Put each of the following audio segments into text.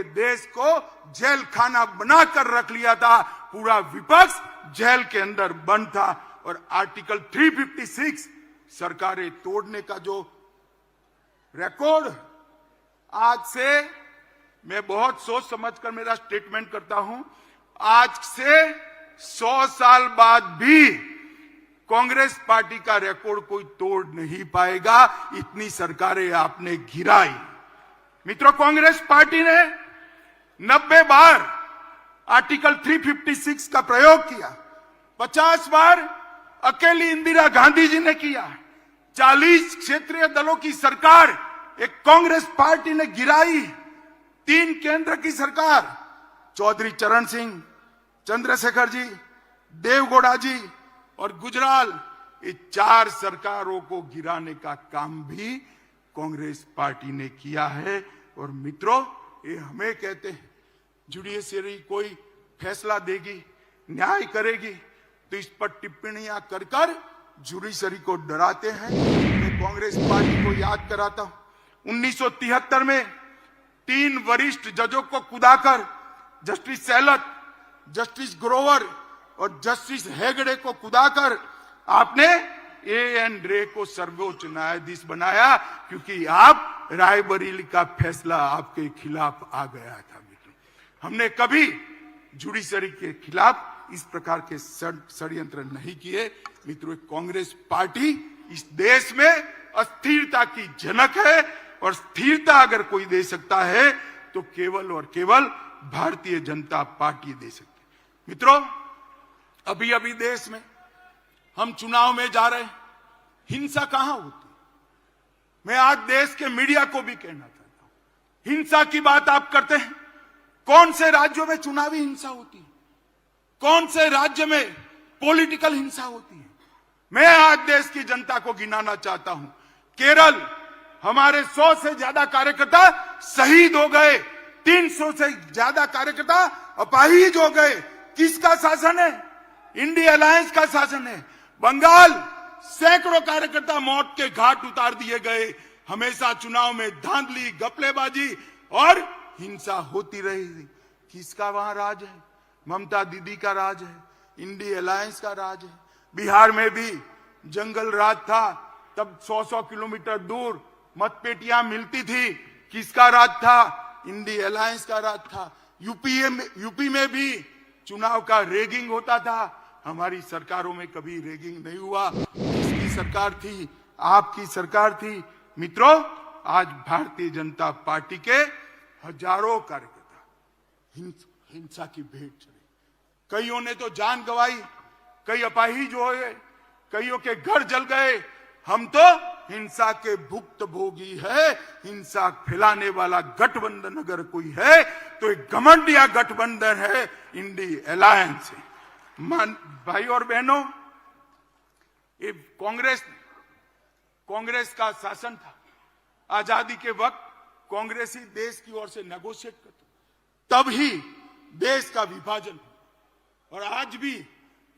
देश को जेल खाना बनाकर रख लिया था। पूरा विपक्ष जेल के अंदर बंद था और आर्टिकल 356 सरकारें तोड़ने का जो रिकॉर्ड, आज से मैं बहुत सोच समझकर मेरा स्टेटमेंट करता हूं, आज से 100 साल बाद भी कांग्रेस पार्टी का रिकॉर्ड कोई तोड़ नहीं पाएगा। इतनी सरकारें आपने गिराई। मित्रों, कांग्रेस पार्टी ने 90 बार आर्टिकल 356 का प्रयोग किया, 50 बार अकेली इंदिरा गांधी जी ने किया, 40 क्षेत्रीय दलों की सरकार एक कांग्रेस पार्टी ने गिराई, 3 केंद्र की सरकार चौधरी चरण सिंह, चंद्रशेखर जी, देवगौड़ा जी और गुजराल, ये 4 सरकारों को गिराने का काम भी कांग्रेस पार्टी ने किया है। और मित्रों, ये हमें कहते हैं जुडिशरी कोई फैसला देगी, न्याय करेगी, तो इस पर टिप्पणियां कर कर जुडिशरी को डराते हैं। मैं कांग्रेस पार्टी को याद कराता हूं, 1973 में 3 वरिष्ठ जजों को कुदाकर जस्टिस सेलत, जस्टिस ग्रोवर और जस्टिस हेगड़े को कुदाकर आपने एएन रे को सर्वोच्च न्यायाधीश बनाया, क्योंकि आप रायबरेली का फैसला आपके खिलाफ आ गया था। मित्रों, हमने कभी जुडिशरी के खिलाफ इस प्रकार के षड्यंत्र नहीं किए। मित्रों, कांग्रेस पार्टी इस देश में अस्थिरता की जनक है और स्थिरता अगर कोई दे सकता है तो केवल और केवल भारतीय जनता पार्टी दे सकती है। मित्रों, अभी अभी देश में हम चुनाव में जा रहे हैं, हिंसा कहां होती? मैं आज देश के मीडिया को भी कहना चाहता हूं, हिंसा की बात आप करते हैं, कौन से राज्यों में चुनावी हिंसा होती है? कौन से राज्य में पॉलिटिकल हिंसा होती है? मैं आज देश की जनता को गिनाना चाहता हूं। केरल, हमारे 100 से ज्यादा कार्यकर्ता शहीद हो गए, 300 से ज्यादा कार्यकर्ता अपाहिज हो गए। किसका शासन है? इंडिया अलायंस का शासन है। बंगाल, सैकड़ों कार्यकर्ता मौत के घाट उतार दिए गए। हमेशा चुनाव में धांधली, गपलेबाजी और हिंसा होती रही। किसका वहां राज है? ममता दीदी का राज है, इंडिया अलायंस का राज है। बिहार में भी जंगल राज था, तब 100-100 किलोमीटर दूर मतपेटियां मिलती थी। किसका राज था? इंडिया अलायंस का राज था। यूपी में भी चुनाव का रेगिंग होता था। हमारी सरकारों में कभी रेगिंग नहीं हुआ। किसकी सरकार थी? आपकी सरकार थी। मित्रों, आज भारतीय जनता पार्टी के हजारों कार्यकर्ता हिंसा की भेंट चढ़े। कईयों ने तो जान गंवाई, कई अपाहिज हो गए, कईयों के घर जल गए। हम तो हिंसा के भुक्तभोगी है। हिंसा फैलाने वाला गठबंधन अगर कोई है तो एक घमंडिया गठबंधन है, इंडिया अलायंस है। भाई और बहनों, ये कांग्रेस का शासन था। आजादी के वक्त कांग्रेस ही देश की ओर से नेगोशिएट करती, तब ही देश का विभाजन हुआ। और आज भी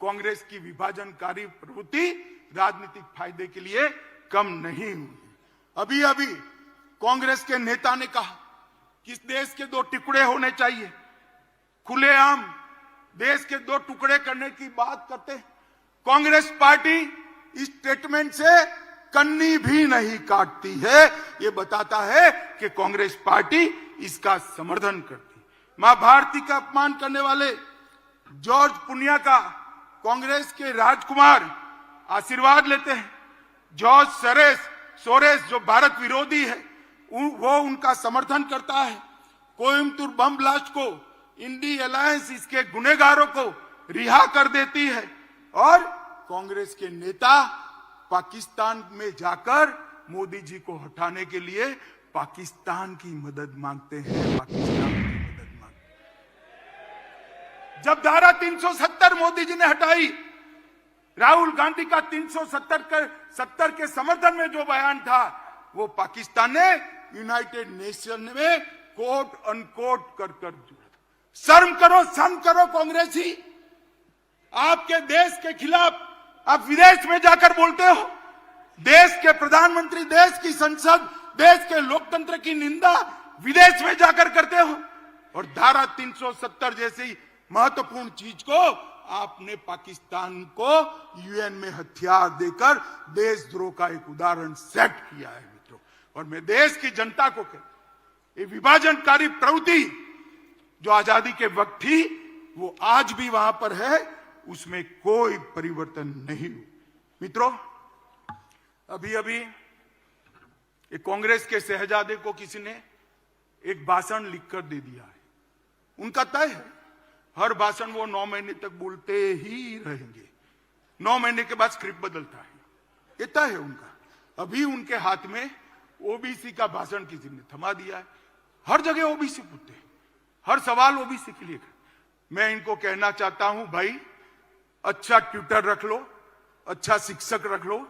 कांग्रेस की विभाजनकारी प्रवृत्ति राजनीतिक फायदे के लिए कम नहीं हुई। अभी अभी कांग्रेस के नेता ने कहा कि इस देश के 2 टुकड़े होने चाहिए। खुलेआम देश के 2 टुकड़े करने की बात करते हैं। कांग्रेस पार्टी इस स्टेटमेंट से कन्नी भी नहीं काटती है। ये बताता है कि कांग्रेस पार्टी इसका समर्थन करती। मां भारती का अपमान करने वाले जॉर्ज पुनिया का कांग्रेस के राजकुमार आशीर्वाद लेते हैं। जॉर्ज सोरेस जो भारत विरोधी है, वो उनका समर्थन करता है। कोयम्बतूर बम ब्लास्ट को इंडिया अलायंस इसके गुनहगारों को रिहा कर देती है। और कांग्रेस के नेता पाकिस्तान में जाकर मोदी जी को हटाने के लिए पाकिस्तान की मदद मांगते हैं। पाकिस्तान की मदद मांगते हैं। जब धारा 370 मोदी जी ने हटाई, राहुल गांधी का 370 के समर्थन में जो बयान था, वो पाकिस्तान ने यूनाइटेड नेशन में कोट अनकोट कर जुड़ा। शर्म करो कांग्रेसी। आपके देश के खिलाफ आप विदेश में जाकर बोलते हो। देश के प्रधानमंत्री, देश की संसद, देश के लोकतंत्र की निंदा विदेश में जाकर करते हो। और धारा 370 जैसी महत्वपूर्ण चीज को आपने पाकिस्तान को यूएन में हथियार देकर देशद्रोह का एक उदाहरण सेट किया है मित्रों। और मैं देश की जनता को कहता, ये विभाजनकारी प्रवृत्ति जो आजादी के वक्त थी वो आज भी वहां पर है, उसमें कोई परिवर्तन नहीं हुआ। मित्रों, अभी अभी एक कांग्रेस के शहजादे को किसी ने एक भाषण लिखकर दे दिया है। उनका तय है, हर भाषण वो 9 महीने तक बोलते ही रहेंगे, 9 महीने के बाद स्क्रिप्ट बदलता है, ये तय है उनका। अभी उनके हाथ में ओबीसी का भाषण किसी ने थमा दिया है। हर जगह ओबीसी पूछते हैं, हर सवाल ओबीसी के लिए। मैं इनको कहना चाहता हूं, भाई अच्छा ट्यूटर रख लो, अच्छा शिक्षक रख लो,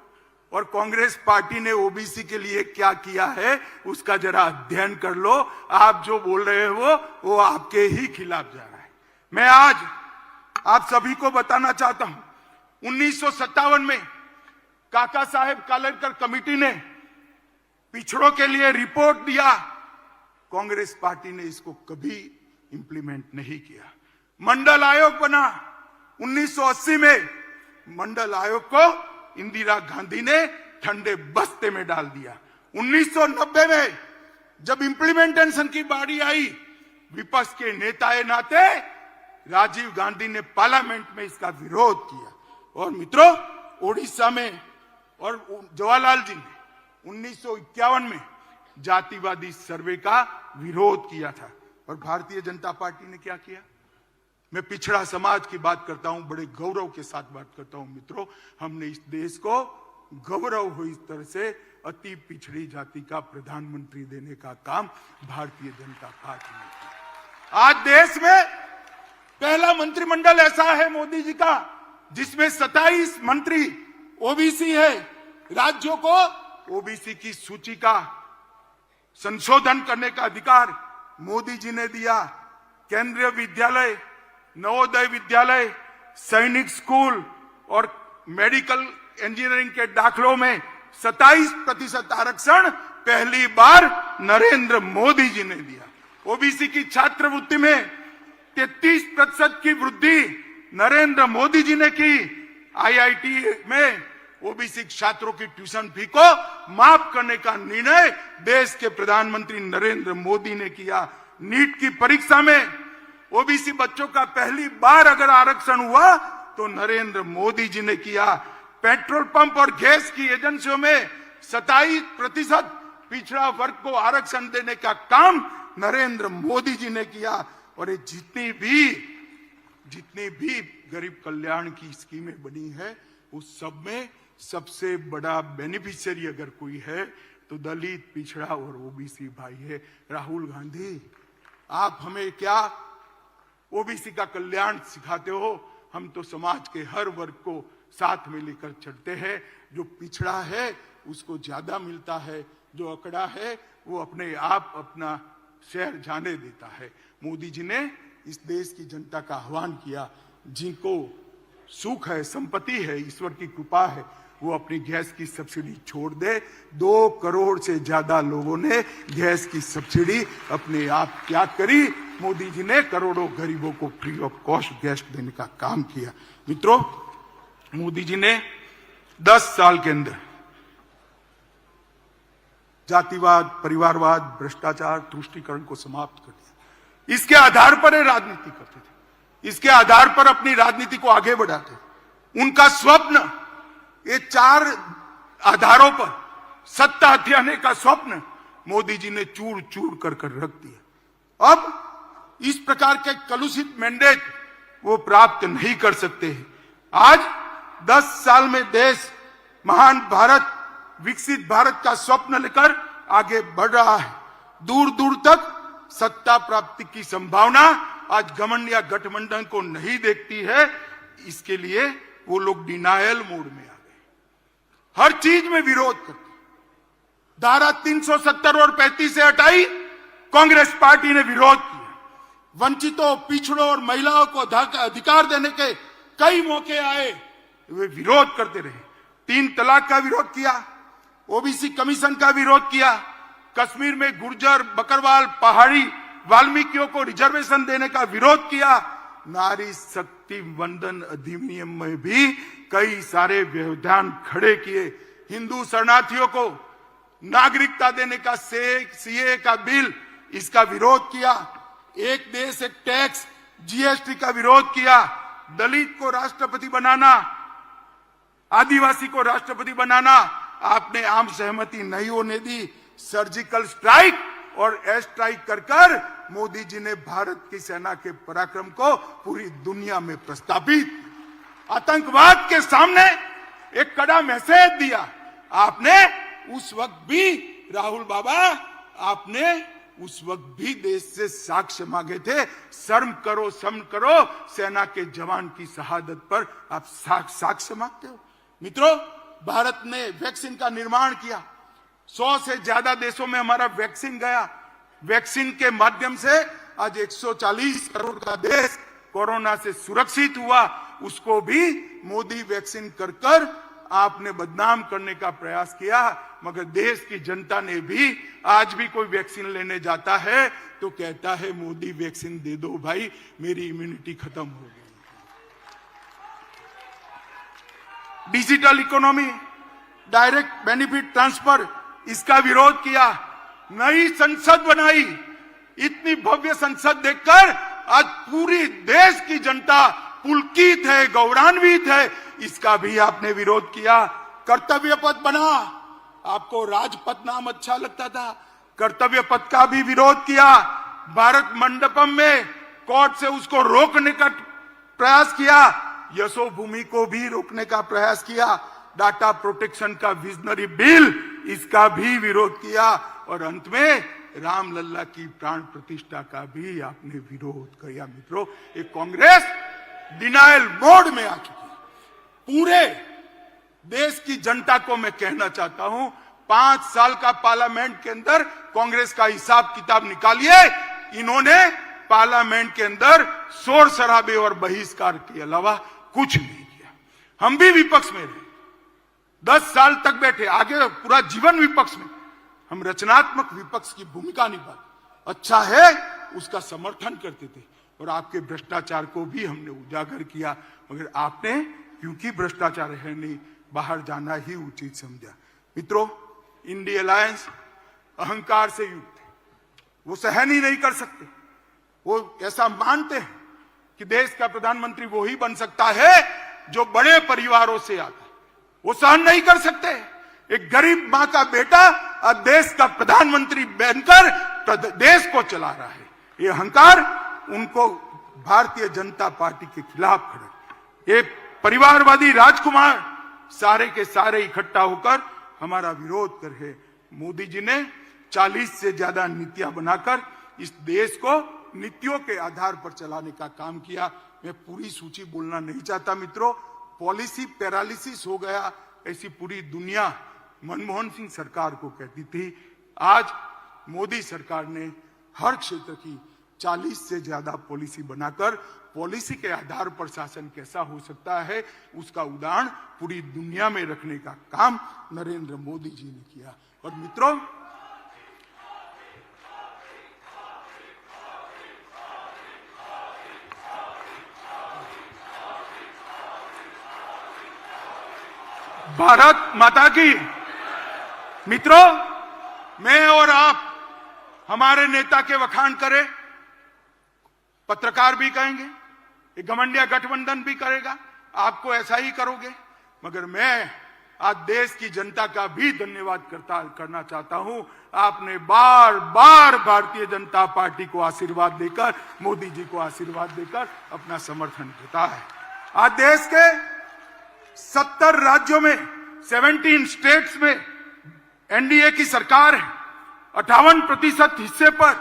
और कांग्रेस पार्टी ने ओबीसी के लिए क्या किया है उसका जरा अध्ययन कर लो। आप जो बोल रहे हो वो आपके ही खिलाफ जा रहा है। मैं आज आप सभी को बताना चाहता हूं, 1957 में काका साहेब कालेलकर कमेटी ने पिछड़ों के लिए रिपोर्ट दिया, कांग्रेस पार्टी ने इसको कभी इंप्लीमेंट नहीं किया। मंडल आयोग बना 1980 में, मंडल आयोग को इंदिरा गांधी ने ठंडे बस्ते में डाल दिया। 1990 में जब इंप्लीमेंटेशन की बारी आई, विपक्ष के नेता नाते राजीव गांधी ने पार्लियामेंट में इसका विरोध किया। और मित्रों, ओडिशा में और जवाहरलाल जी ने 1951 में जातिवादी सर्वे का विरोध किया था। और भारतीय जनता पार्टी ने क्या किया? मैं पिछड़ा समाज की बात करता हूं, बड़े गौरव के साथ बात करता हूं मित्रों। हमने इस देश को गौरव हो इस तरह से अति पिछड़ी जाति का प्रधानमंत्री देने का काम भारतीय जनता पार्टी ने किया। आज देश में पहला मंत्रिमंडल ऐसा है मोदी जी का जिसमें 27 मंत्री ओबीसी है। राज्यों को ओबीसी की सूची का संशोधन करने का अधिकार मोदी जी ने दिया। केंद्रीय विद्यालय, नवोदय विद्यालय, सैनिक स्कूल और मेडिकल इंजीनियरिंग के दाखिलों में 27% आरक्षण पहली बार नरेंद्र मोदी जी ने दिया। ओबीसी की छात्रवृत्ति में 33% की वृद्धि नरेंद्र मोदी जी ने की। आईआईटी में ओबीसी छात्रों की ट्यूशन फी को माफ करने का निर्णय देश के प्रधानमंत्री नरेंद्र मोदी ने किया। नीट की परीक्षा में ओबीसी बच्चों का पहली बार अगर आरक्षण हुआ तो नरेंद्र मोदी जी ने किया। पेट्रोल पंप और गैस की एजेंसियों में 27% पिछड़ा वर्ग को आरक्षण देने का काम नरेंद्र मोदी जी ने किया। और ये जितनी भी गरीब कल्याण की स्कीमें बनी है उस सब में सबसे बड़ा बेनिफिशियरी अगर कोई है तो दलित, पिछड़ा और ओबीसी भाई है। राहुल गांधी, आप हमें क्या ओबीसी का कल्याण सिखाते हो? हम तो समाज के हर वर्ग को साथ में लेकर चलते हैं। जो पिछड़ा है उसको ज्यादा मिलता है, जो अकड़ा है वो अपने आप अपना शहर जाने देता है। मोदी जी ने इस देश की जनता का आह्वान किया, जिनको सुख है, संपत्ति है, ईश्वर की कृपा है, वो अपनी गैस की सब्सिडी छोड़ दे। 2 करोड़ से ज्यादा लोगों ने गैस की सब्सिडी अपने आप त्याग करी। मोदी जी ने करोड़ों गरीबों को फ्री ऑफ कॉस्ट गैस देने का काम किया। मित्रों, मोदी जी ने 10 साल के अंदर जातिवाद, परिवारवाद, भ्रष्टाचार, तुष्टीकरण को समाप्त कर दिया। इसके आधार पर ये राजनीति करते थे, इसके आधार पर अपनी राजनीति को आगे बढ़ाते। उनका स्वप्न, ये 4 आधारों पर सत्ता हथियाने का स्वप्न मोदी जी ने चूर चूर कर रख दिया। अब इस प्रकार के कलुषित मैंडेट वो प्राप्त नहीं कर सकते हैं। आज 10 साल में देश महान भारत, विकसित भारत का स्वप्न लेकर आगे बढ़ रहा है। दूर दूर तक सत्ता प्राप्ति की संभावना आज घमंड या गठबंधन को नहीं देखती है। इसके लिए वो लोग डिनायल मोड में आ गए, हर चीज में विरोध करते। धारा 370 और 35 से हटाई, कांग्रेस पार्टी ने विरोध किया। वंचितों, पिछड़ों और महिलाओं को अधिकार देने के कई मौके आए, वे विरोध करते रहे। 3 तलाक का विरोध किया, ओबीसी कमीशन का विरोध किया, कश्मीर में गुर्जर, बकरवाल, पहाड़ी वाल्मीकियों को रिजर्वेशन देने का विरोध किया। नारी शक्ति वंदन अधिनियम में भी कई सारे व्यवधान खड़े किए। हिंदू शरणार्थियों को नागरिकता देने का सीए का बिल, इसका विरोध किया। एक देश एक टैक्स जीएसटी का विरोध किया। दलित को राष्ट्रपति बनाना, आदिवासी को राष्ट्रपति बनाना आपने आम सहमति नहीं होने दी। सर्जिकल स्ट्राइक और एयर स्ट्राइक कर मोदी जी ने भारत की सेना के पराक्रम को पूरी दुनिया में प्रस्तावित, आतंकवाद के सामने एक कड़ा मैसेज दिया। आपने उस वक्त भी, राहुल बाबा, आपने उस वक्त भी देश से साक्ष्य मांगे थे। शर्म करो, सेना के जवान की शहादत पर आप साक्ष्य मांगते हो। मित्रों, भारत ने वैक्सीन का निर्माण किया। 100 से ज्यादा देशों में हमारा वैक्सीन गया। वैक्सीन के माध्यम से आज 140 करोड़ का देश कोरोना से सुरक्षित हुआ। उसको भी मोदी वैक्सीन कर आपने बदनाम करने का प्रयास किया। मगर देश की जनता ने भी, आज भी कोई वैक्सीन लेने जाता है तो कहता है मोदी वैक्सीन दे दो भाई, मेरी इम्यूनिटी खत्म हो गई। Digital economy, direct benefit transfer, इसका विरोध किया। नई संसद बनाई। इतनी भव्य संसद देखकर आज पूरी देश की जनता पुलकित है, गौरवान्वित है। इसका भी आपने विरोध किया। कर्तव्य पथ बना, आपको राजपथ नाम अच्छा लगता था, कर्तव्य पथ का भी विरोध किया। भारत मंडपम में कोर्ट से उसको रोकने का प्रयास किया। यशोभूमि को भी रोकने का प्रयास किया। डाटा प्रोटेक्शन का विजनरी बिल, इसका भी विरोध किया। और अंत में रामलल्ला की प्राण प्रतिष्ठा का भी आपने विरोध किया। मित्रों, एक कांग्रेस डिनायल मोड में आ चुकी है। पूरे देश की जनता को मैं कहना चाहता हूं, 5 साल का पार्लियामेंट के अंदर कांग्रेस का हिसाब किताब निकालिए। इन्होंने पार्लियामेंट के अंदर शोर शराबे और बहिष्कार के अलावा कुछ नहीं किया। हम भी विपक्ष में रहे, 10 साल तक बैठे, आगे पूरा जीवन विपक्ष में। हम रचनात्मक विपक्ष की भूमिका निभाते, अच्छा है उसका समर्थन करते थे। और आपके भ्रष्टाचार को भी हमने उजागर किया। मगर आपने, क्योंकि भ्रष्टाचार है नहीं, बाहर जाना ही उचित समझा। मित्रों, इंडिया अलायंस अहंकार से युक्त है। वो सहन ही नहीं कर सकते। वो ऐसा मानते हैं कि देश का प्रधानमंत्री वो ही बन सकता है जो बड़े परिवारों से आता है। वो सहन नहीं कर सकते। एक गरीब मां का बेटा अब देश का प्रधानमंत्री बनकर देश को चला रहा है। ये अहंकार उनको भारतीय जनता पार्टी के खिलाफ खड़े। ये परिवारवादी राजकुमार सारे के सारे इकट्ठा होकर हमारा विरोध कर रहे। मोदी जी ने 40 से ज्यादा नीतियां बनाकर इस देश को नीतियों के आधार पर चलाने का काम किया। मैं पूरी सूची बोलना नहीं चाहता मित्रों, पॉलिसी पैरालिसिस हो गया, ऐसी पूरी दुनिया मनमोहन सिंह सरकार को कहती थी। आज मोदी सरकार ने हर क्षेत्र की 40 से ज्यादा पॉलिसी बनाकर पॉलिसी के आधार पर शासन कैसा हो सकता है उसका उदाहरण पूरी दुनिया में रखने का काम नरेंद्र मोदी जी ने किया। और मित्रों, भारत माता की। मित्रों, मैं और आप हमारे नेता के वखान करें, पत्रकार भी कहेंगे, एक घमंडिया गठबंधन भी करेगा, आपको ऐसा ही करोगे। मगर मैं आज देश की जनता का भी धन्यवाद करना चाहता हूं। आपने बार बार भारतीय जनता पार्टी को आशीर्वाद देकर, मोदी जी को आशीर्वाद देकर अपना समर्थन देता है। आज देश के 70 राज्यों में, 17 स्टेट्स में एनडीए की सरकार है। 58% हिस्से पर,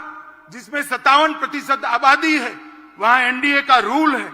जिसमें 57% आबादी है, वहां एनडीए का रूल है।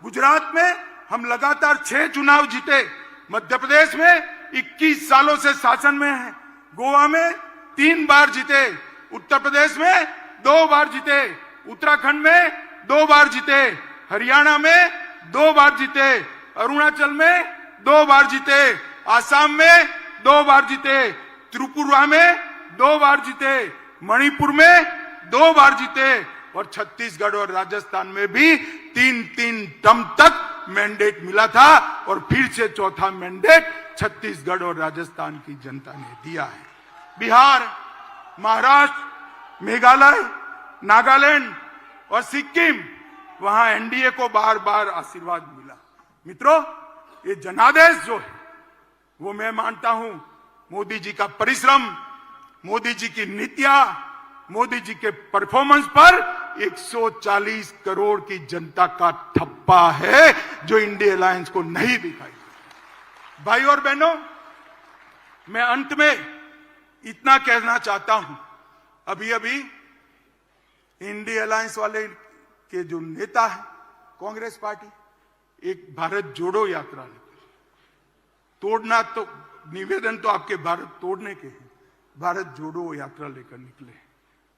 गुजरात में हम लगातार 6 चुनाव जीते। मध्य प्रदेश में 21 सालों से शासन में है। गोवा में 3 बार जीते। उत्तर प्रदेश में 2 बार जीते। उत्तराखंड में 2 बार जीते। हरियाणा में 2 बार जीते। अरुणाचल में 2 बार जीते। आसाम में 2 बार जीते। त्रिपुरा में 2 बार जीते। मणिपुर में 2 बार जीते और छत्तीसगढ़ और राजस्थान में भी 3-3 टर्म तक मैंडेट मिला था और फिर से चौथा मैंडेट छत्तीसगढ़ और राजस्थान की जनता ने दिया है। बिहार, महाराष्ट्र, मेघालय, नागालैंड और सिक्किम, वहां एनडीए को बार बार आशीर्वाद मिला। मित्रों, ये जनादेश जो है वो मैं मानता हूं मोदी जी का परिश्रम, मोदी जी की नीतियां, मोदी जी के परफॉर्मेंस पर 140 करोड़ की जनता का ठप्पा है जो इंडिया अलायंस को नहीं दिखाई देता। भाई और बहनों, मैं अंत में इतना कहना चाहता हूं, अभी अभी इंडिया अलायंस वाले के जो नेता है कांग्रेस पार्टी, एक भारत जोड़ो यात्रा लेकर, तोड़ना तो निवेदन तो आपके भारत तोड़ने के हैं, भारत जोड़ो यात्रा लेकर निकले।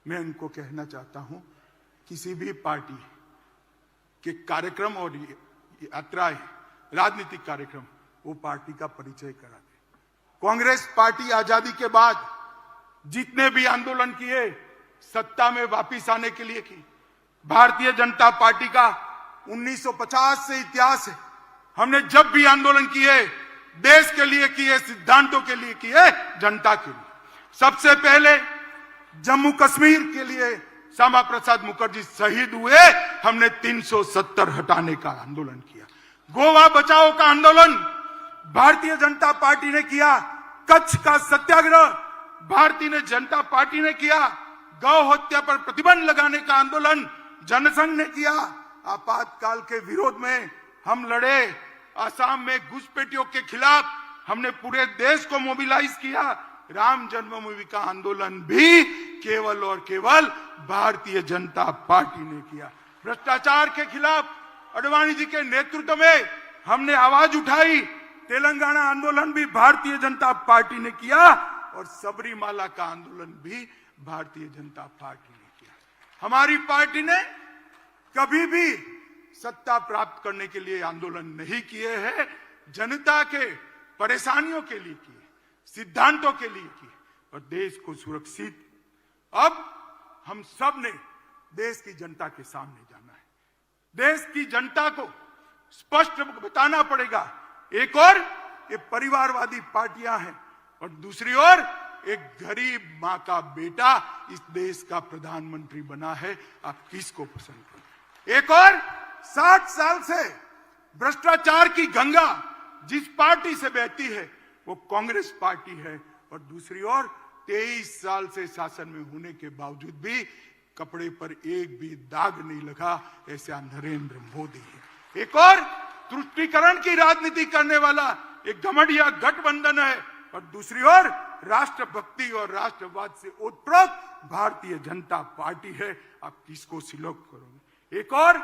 मैं उनको कहना चाहता हूं, किसी भी पार्टी के कार्यक्रम और यात्राएं, राजनीतिक कार्यक्रम, वो पार्टी का परिचय कराते। कांग्रेस पार्टी आजादी के बाद जितने भी आंदोलन किए, सत्ता में वापिस आने के लिए की। भारतीय जनता पार्टी का 1950 से इतिहास है। हमने जब भी आंदोलन किए, देश के लिए किए, सिद्धांतों के लिए किए, जनता के लिए। सबसे पहले जम्मू कश्मीर के लिए श्यामा प्रसाद मुखर्जी शहीद हुए, हमने 370 हटाने का आंदोलन किया। गोवा बचाओ का आंदोलन भारतीय जनता पार्टी ने किया। कच्छ का सत्याग्रह भारतीय जनता पार्टी ने किया। गौ हत्या पर प्रतिबंध लगाने का आंदोलन जनसंघ ने किया। आपातकाल के विरोध में हम लड़े। असम में घुसपैठियों के खिलाफ हमने पूरे देश को मोबिलाइज किया। राम जन्मभूमि का आंदोलन भी केवल और केवल भारतीय जनता पार्टी ने किया। भ्रष्टाचार के खिलाफ अडवाणी जी के नेतृत्व में हमने आवाज उठाई। तेलंगाना आंदोलन भी भारतीय जनता पार्टी ने किया और सबरीमाला का आंदोलन भी भारतीय जनता पार्टी ने किया। हमारी पार्टी ने कभी भी सत्ता प्राप्त करने के लिए आंदोलन नहीं किए हैं, जनता के परेशानियों के लिए किए, सिद्धांतों के लिए किए और देश को सुरक्षित। अब हम सब ने देश की जनता के सामने जाना है। देश की जनता को स्पष्ट बताना पड़ेगा, एक और ये परिवारवादी पार्टियां हैं और दूसरी ओर एक गरीब मां का बेटा इस देश का प्रधानमंत्री बना है। आप किसको पसंद करें? एक और 60 साल से भ्रष्टाचार की गंगा जिस पार्टी से बहती है वो कांग्रेस पार्टी है और दूसरी ओर 23 साल से शासन में होने के बावजूद भी कपड़े पर एक भी दाग नहीं लगा, ऐसा नरेंद्र मोदी है। एक और तुष्टीकरण की राजनीति करने वाला एक घमंडिया गठबंधन है और दूसरी ओर राष्ट्रभक्ति और राष्ट्रवाद से ओतप्रोत भारतीय जनता पार्टी है। आप किसको सिलेक्ट करोगे? एक और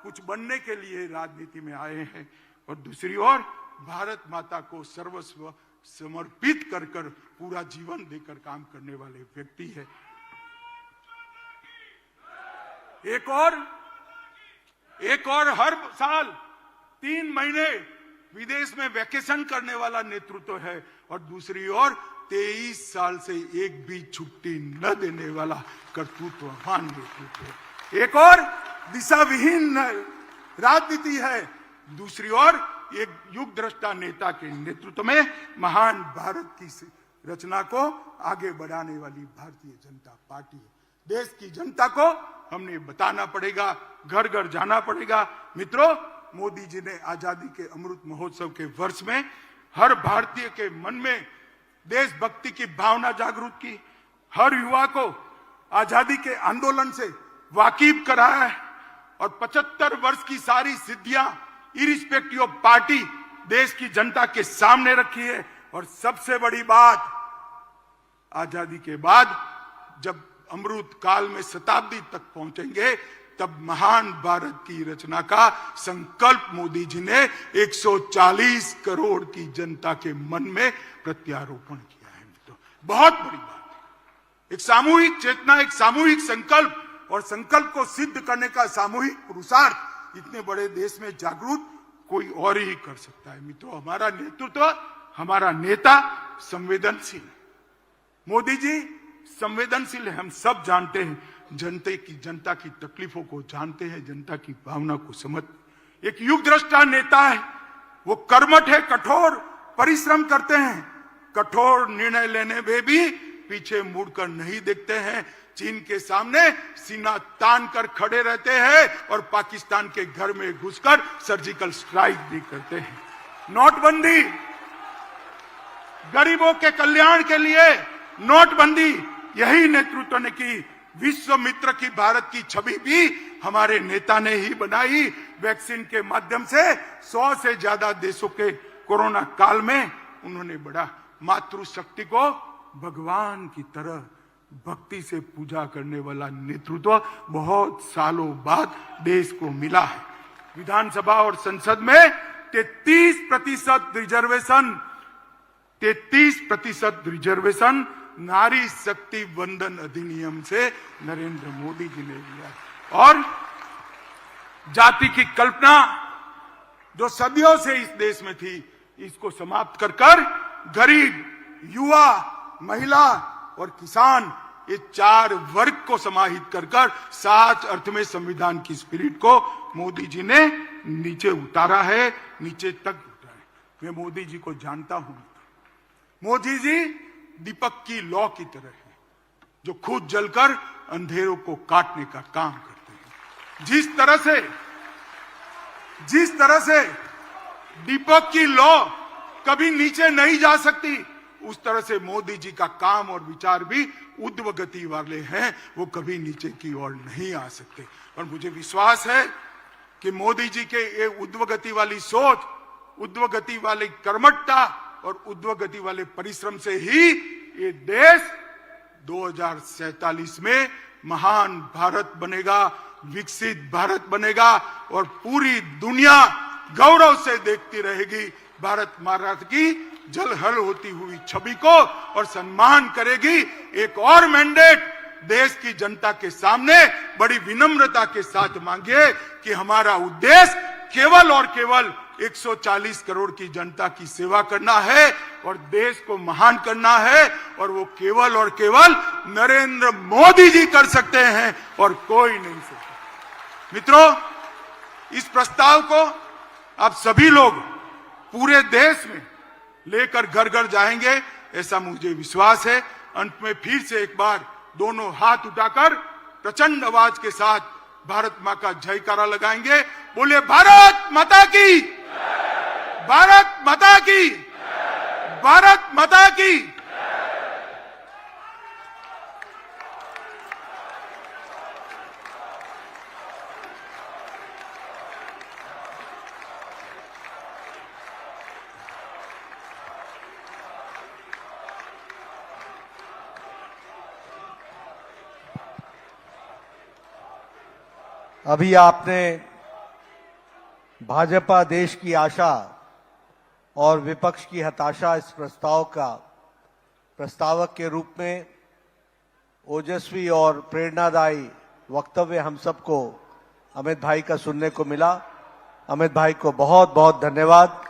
कुछ बनने के लिए राजनीति में आए हैं और दूसरी ओर भारत माता को सर्वस्व समर्पित कर पूरा जीवन देकर काम करने वाले व्यक्ति है। एक और हर साल 3 महीने विदेश में वैकेशन करने वाला नेतृत्व है और दूसरी ओर 23 साल से एक भी छुट्टी न देने वाला कर्तृत्ववान नेतृत्व है। एक और दिशा विहीन राजनीति है, दूसरी ओर एक युग दृष्टा नेता के नेतृत्व में महान भारत की रचना को आगे बढ़ाने वाली भारतीय जनता पार्टी है। देश की जनता को हमने बताना पड़ेगा, घर घर जाना पड़ेगा। मित्रों, मोदी जी ने आजादी के अमृत महोत्सव के वर्ष में हर भारतीय के मन में देशभक्ति की भावना जागृत की, हर युवा को आजादी के आंदोलन से वाकिफ कराया है और 75 वर्ष की सारी सिद्धियां इरिस्पेक्टिव ऑफ पार्टी देश की जनता के सामने रखी है। और सबसे बड़ी बात, आजादी के बाद जब अमृत काल में शताब्दी तक पहुंचेंगे तब महान भारत की रचना का संकल्प मोदी जी ने 140 करोड़ की जनता के मन में प्रत्यारोपण किया है। तो बहुत बड़ी बात है, एक सामूहिक चेतना, एक सामूहिक संकल्प और संकल्प को सिद्ध करने का सामूहिक पुरुषार्थ इतने बड़े देश में जागरूक कोई और ही कर सकता है। मित्रों, हमारा नेतृत्व, हमारा नेता संवेदनशील, मोदी जी संवेदनशील है, हम सब जानते हैं। जनता की तकलीफों को जानते हैं, जनता की भावना को समझ। एक युग दृष्टा नेता है, वो कर्मठ है, कठोर परिश्रम करते हैं, कठोर निर्णय लेने में भी पीछे मुड़कर नहीं देखते हैं, चीन के सामने सीना तान कर खड़े रहते हैं और पाकिस्तान के घर में घुसकर सर्जिकल स्ट्राइक भी करते हैं। नोटबंदी, गरीबों के कल्याण के लिए नोटबंदी, यही नेतृत्व ने की। विश्व मित्र की भारत की छवि भी हमारे नेता ने ही बनाई। वैक्सीन के माध्यम से 100 से ज्यादा देशों के कोरोना काल में उन्होंने बढ़ा। मातृशक्ति को भगवान की तरह भक्ति से पूजा करने वाला नेतृत्व बहुत सालों बाद देश को मिला है। विधानसभा और संसद में 33% रिजर्वेशन नारी शक्ति वंदन अधिनियम से नरेंद्र मोदी जी ने लिया। और जाति की कल्पना जो सदियों से इस देश में थी, इसको समाप्त कर गरीब, युवा, महिला और किसान, ये 4 वर्ग को समाहित कर साच अर्थ में संविधान की स्पिरिट को मोदी जी ने नीचे उतारा है, नीचे तक उतारा है। मैं मोदी जी को जानता हूं। मोदी जी दीपक की लौ की तरह है, जो खुद जलकर अंधेरों को काटने का काम करते हैं। जिस तरह से दीपक की लौ कभी नीचे नहीं जा सकती, उस तरह से मोदी जी का काम और विचार भी ऊर्ध्व गति वाले हैं, वो कभी नीचे की ओर नहीं आ सकते। और मुझे विश्वास है कि मोदी जी के ये ऊर्ध्व गति वाली सोच, ऊर्ध्व गति वाली कर्मठता और ऊर्ध्व गति वाले परिश्रम से ही ये देश 2047 में महान भारत बनेगा, विकसित भारत बनेगा और पूरी दुनिया गौरव से देखती रहेगी भारत माता की जलहल होती हुई छवि को और सम्मान करेगी। एक और मैंडेट देश की जनता के सामने बड़ी विनम्रता के साथ मांगिए कि हमारा उद्देश्य केवल और केवल 140 करोड़ की जनता की सेवा करना है और देश को महान करना है, और वो केवल और केवल नरेंद्र मोदी जी कर सकते हैं और कोई नहीं सकता। मित्रों, इस प्रस्ताव को आप सभी लोग पूरे देश में लेकर घर घर जाएंगे, ऐसा मुझे विश्वास है। अंत में फिर से एक बार दोनों हाथ उठाकर प्रचंड आवाज के साथ भारत मां का जयकारा लगाएंगे। बोले भारत माता की, भारत माता की, भारत माता की। अभी आपने भाजपा देश की आशा और विपक्ष की हताशा इस प्रस्ताव का प्रस्तावक के रूप में ओजस्वी और प्रेरणादायी वक्तव्य हम सबको अमित भाई का सुनने को मिला। अमित भाई को बहुत बहुत धन्यवाद।